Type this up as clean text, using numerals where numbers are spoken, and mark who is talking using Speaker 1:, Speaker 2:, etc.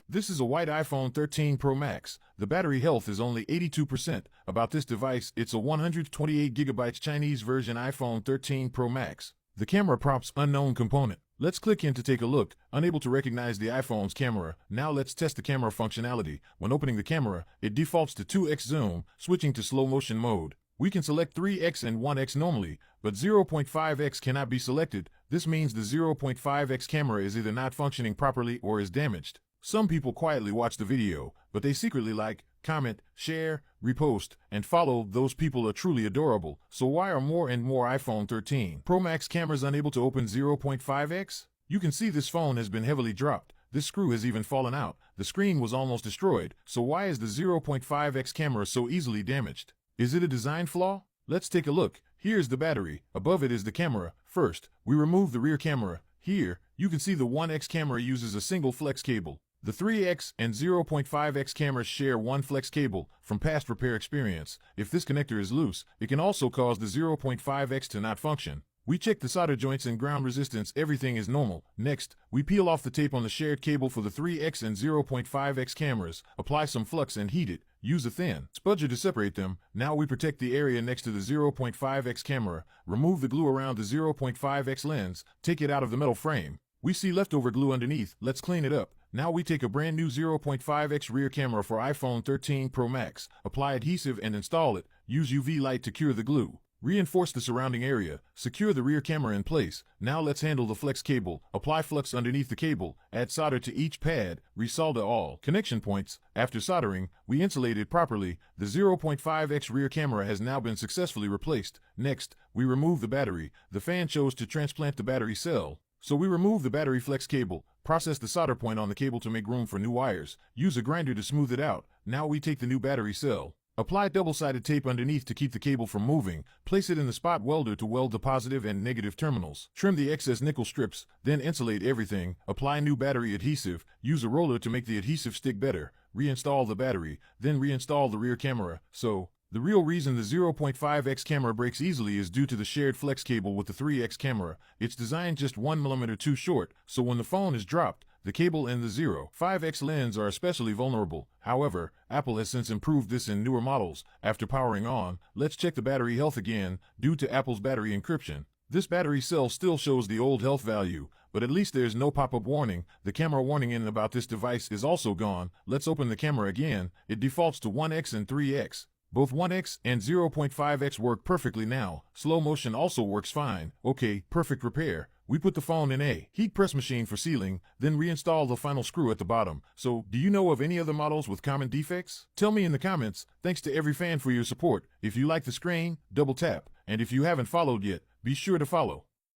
Speaker 1: This is a white iPhone 13 Pro Max. The battery health is only 82%. About this device, it's a 128GB Chinese version iPhone 13 Pro Max. The camera props unknown component. Let's click in to take a look. Unable to recognize the iPhone's camera. Now let's test the camera functionality. When opening the camera, it defaults to 2x zoom, switching to slow motion mode. We can select 3x and 1x normally, but 0.5x cannot be selected. This means the 0.5x camera is either not functioning properly or is damaged. Some people quietly watch the video, but they secretly like, comment, share, repost, and follow. Those people are truly adorable. So why are more and more iPhone 13 Pro Max cameras unable to open 0.5x? You can see this phone has been heavily dropped. This screw has even fallen out. The screen was almost destroyed. So why is the 0.5x camera so easily damaged? Is it a design flaw? Let's take a look. Here's the battery. Above it is the camera. First, we remove the rear camera. Here, you can see the 1x camera uses a single flex cable. The 3x and 0.5x cameras share one flex cable. From past repair experience, if this connector is loose, it can also cause the 0.5x to not function. We check the solder joints and ground resistance. Everything is normal. Next, we peel off the tape on the shared cable for the 3x and 0.5x cameras, apply some flux and heat it. Use a thin spudger to separate them. Now we protect the area next to the 0.5x camera. Remove the glue around the 0.5x lens. Take it out of the metal frame. We see leftover glue underneath. Let's clean it up. Now we take a brand new 0.5x rear camera for iPhone 13 Pro Max. Apply adhesive and install it. Use UV light to cure the glue. Reinforce the surrounding area. Secure the rear camera in place. Now let's handle the flex cable. Apply flux underneath the cable. Add solder to each pad. Resolder all connection points. After soldering, we insulate it properly. The 0.5x rear camera has now been successfully replaced. Next, we remove the battery. The fan chose to transplant the battery cell. So we remove the battery flex cable. Process the solder point on the cable to make room for new wires. Use a grinder to smooth it out. Now we take the new battery cell. Apply double-sided tape underneath to keep the cable from moving. Place it in the spot welder to weld the positive and negative terminals. Trim the excess nickel strips, then insulate everything. Apply new battery adhesive. Use a roller to make the adhesive stick better. Reinstall the battery, then reinstall the rear camera. So, the real reason the 0.5x camera breaks easily is due to the shared flex cable with the 3x camera. It's designed just 1 mm too short, so when the phone is dropped, the cable and the 0.5x lens are especially vulnerable. However, Apple has since improved this in newer models. After powering on, let's check the battery health again. Due to Apple's battery encryption, this battery cell still shows the old health value, but at least there's no pop-up warning. The camera warning in about this device is also gone. Let's open the camera again. It defaults to 1x and 3x. Both 1x and 0.5x work perfectly now. Slow motion also works fine. Okay, perfect repair. We put the phone in a heat press machine for sealing, then reinstall the final screw at the bottom. So, do you know of any other models with common defects? Tell me in the comments. Thanks to every fan for your support. If you like the screen, double tap. And if you haven't followed yet, be sure to follow.